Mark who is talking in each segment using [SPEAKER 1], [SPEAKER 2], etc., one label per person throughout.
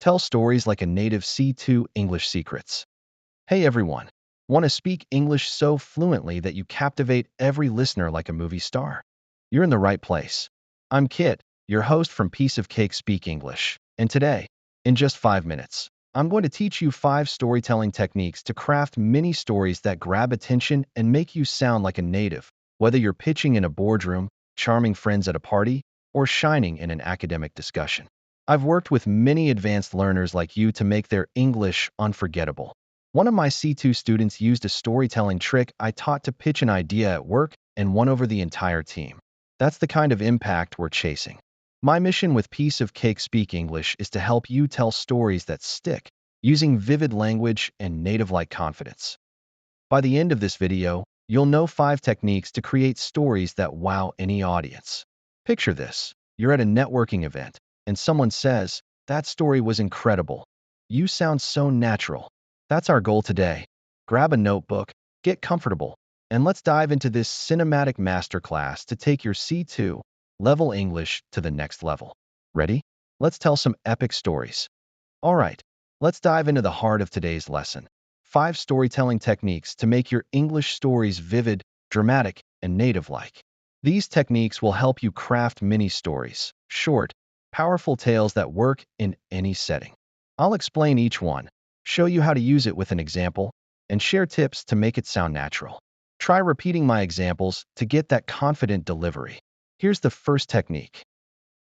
[SPEAKER 1] Tell stories like a native C2 English secrets. Hey everyone, want to speak English so fluently that you captivate every listener like a movie star? You're in the right place. I'm Kit, your host from Piece of Cake Speak English, and today, in just 5 minutes, I'm going to teach you 5 storytelling techniques to craft mini stories that grab attention and make you sound like a native, whether you're pitching in a boardroom, charming friends at a party, or shining in an academic discussion. I've worked with many advanced learners like you to make their English unforgettable. One of my C2 students used a storytelling trick I taught to pitch an idea at work and won over the entire team. That's the kind of impact we're chasing. My mission with Piece of Cake Speak English is to help you tell stories that stick, using vivid language and native-like confidence. By the end of this video, you'll know 5 techniques to create stories that wow any audience. Picture this. You're at a networking event, and someone says, "That story was incredible. You sound so natural." That's our goal today. Grab a notebook, get comfortable, and let's dive into this cinematic masterclass to take your C2 level English to the next level. Ready? Let's tell some epic stories. All right, let's dive into the heart of today's lesson. 5 storytelling techniques to make your English stories vivid, dramatic, and native-like. These techniques will help you craft mini stories, short, powerful tales that work in any setting. I'll explain each one, show you how to use it with an example, and share tips to make it sound natural. Try repeating my examples to get that confident delivery. Here's the first technique.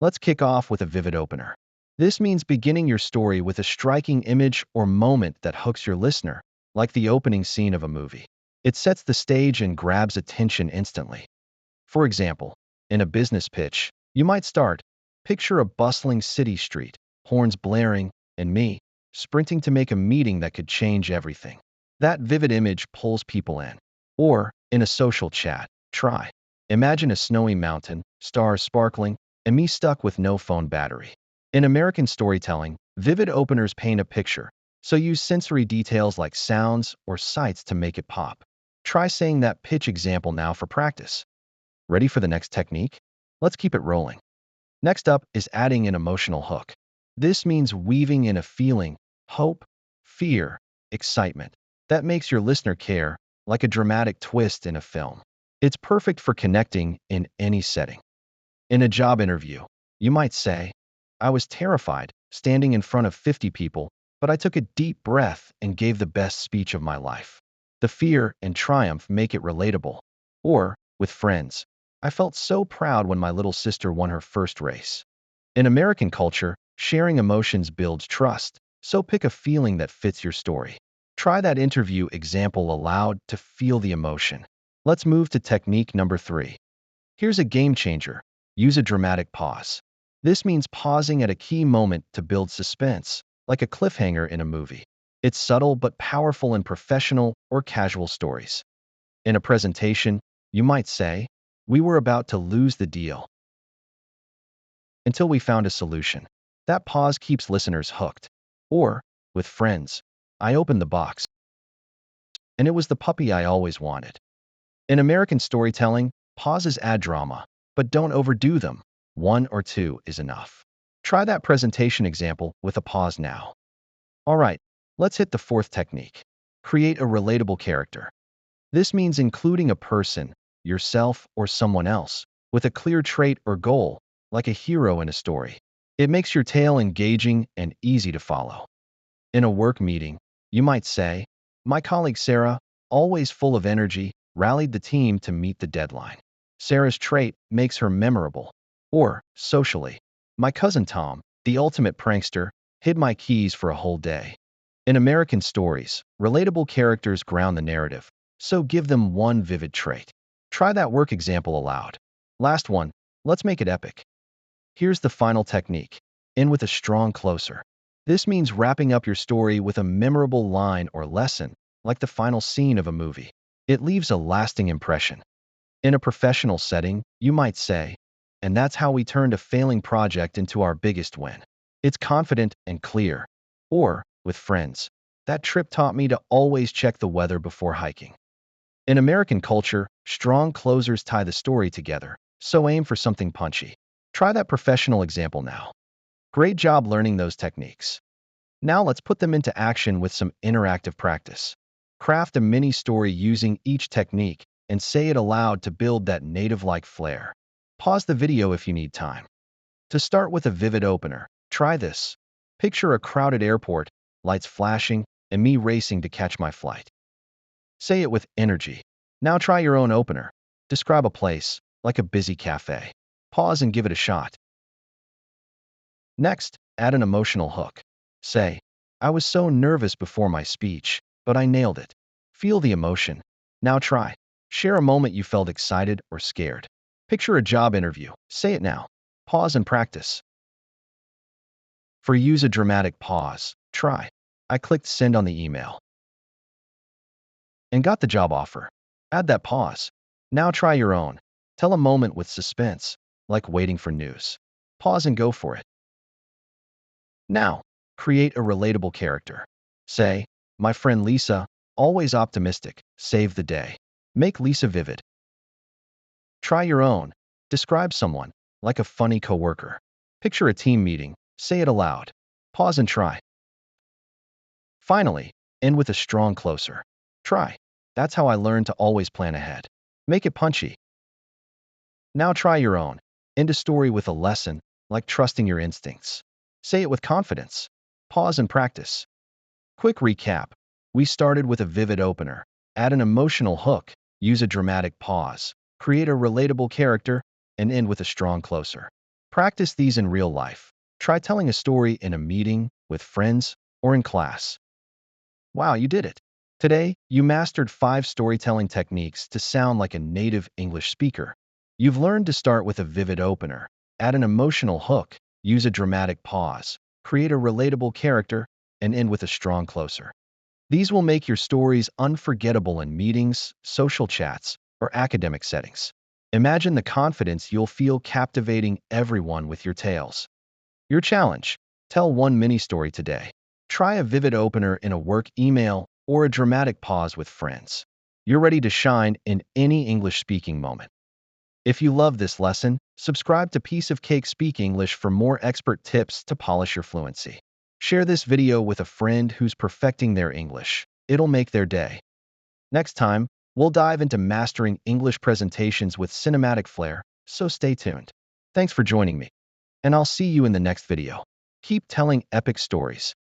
[SPEAKER 1] Let's kick off with a vivid opener. This means beginning your story with a striking image or moment that hooks your listener, like the opening scene of a movie. It sets the stage and grabs attention instantly. For example, in a business pitch, you might start, picture a bustling city street, horns blaring, and me, sprinting to make a meeting that could change everything. That vivid image pulls people in. Or, in a social chat, try. Imagine a snowy mountain, stars sparkling, and me stuck with no phone battery. In American storytelling, vivid openers paint a picture, so use sensory details like sounds or sights to make it pop. Try saying that pitch example now for practice. Ready for the next technique? Let's keep it rolling. Next up is adding an emotional hook. This means weaving in a feeling, hope, fear, excitement, that makes your listener care, like a dramatic twist in a film. It's perfect for connecting in any setting. In a job interview, you might say, "I was terrified, standing in front of 50 people, but I took a deep breath and gave the best speech of my life." The fear and triumph make it relatable. Or, with friends, "I felt so proud when my little sister won her first race." In American culture, sharing emotions builds trust, so pick a feeling that fits your story. Try that interview example aloud to feel the emotion. Let's move to technique number 3. Here's a game changer. Use a dramatic pause. This means pausing at a key moment to build suspense, like a cliffhanger in a movie. It's subtle but powerful in professional or casual stories. In a presentation, you might say, "We were about to lose the deal until we found a solution." That pause keeps listeners hooked. Or, with friends, "I opened the box, and it was the puppy I always wanted." In American storytelling, pauses add drama, but don't overdo them. 1 or 2 is enough. Try that presentation example with a pause now. All right, let's hit the 4th technique. Create a relatable character. This means including a person, yourself or someone else, with a clear trait or goal, like a hero in a story. It makes your tale engaging and easy to follow. In a work meeting, you might say, "My colleague Sarah, always full of energy, rallied the team to meet the deadline. Sarah's trait makes her memorable." Or, socially, "My cousin Tom, the ultimate prankster, hid my keys for a whole day." In American stories, relatable characters ground the narrative, so give them one vivid trait. Try that work example aloud. Last one, let's make it epic. Here's the final technique. End with a strong closer. This means wrapping up your story with a memorable line or lesson, like the final scene of a movie. It leaves a lasting impression. In a professional setting, you might say, "And that's how we turned a failing project into our biggest win." It's confident and clear. Or, with friends, "That trip taught me to always check the weather before hiking." In American culture, strong closers tie the story together, so aim for something punchy. Try that professional example now. Great job learning those techniques. Now let's put them into action with some interactive practice. Craft a mini story using each technique and say it aloud to build that native-like flair. Pause the video if you need time. To start with a vivid opener, try this. Picture a crowded airport, lights flashing, and me racing to catch my flight. Say it with energy. Now try your own opener. Describe a place, like a busy cafe. Pause and give it a shot. Next, add an emotional hook. Say, I was so nervous before my speech, but I nailed it. Feel the emotion. Now try. Share a moment you felt excited or scared. Picture a job interview. Say it now. Pause and practice. For use a dramatic pause, try. I clicked send on the email and got the job offer. Add that pause. Now try your own. Tell a moment with suspense, like waiting for news. Pause and go for it. Now, create a relatable character. Say, my friend Lisa, always optimistic, saved the day. Make Lisa vivid. Try your own. Describe someone, like a funny coworker. Picture a team meeting. Say it aloud. Pause and try. Finally, end with a strong closer. Try. That's how I learned to always plan ahead. Make it punchy. Now try your own. End a story with a lesson, like trusting your instincts. Say it with confidence. Pause and practice. Quick recap. We started with a vivid opener. Add an emotional hook. Use a dramatic pause. Create a relatable character, and end with a strong closer. Practice these in real life. Try telling a story in a meeting, with friends, or in class. Wow, you did it! Today, you mastered 5 storytelling techniques to sound like a native English speaker. You've learned to start with a vivid opener, add an emotional hook, use a dramatic pause, create a relatable character, and end with a strong closer. These will make your stories unforgettable in meetings, social chats, or academic settings. Imagine the confidence you'll feel captivating everyone with your tales. Your challenge: tell one mini story today. Try a vivid opener in a work email or a dramatic pause with friends. You're ready to shine in any English-speaking moment. If you love this lesson, subscribe to Piece of Cake Speak English for more expert tips to polish your fluency. Share this video with a friend who's perfecting their English. It'll make their day. Next time, we'll dive into mastering English presentations with cinematic flair, so stay tuned. Thanks for joining me, and I'll see you in the next video. Keep telling epic stories.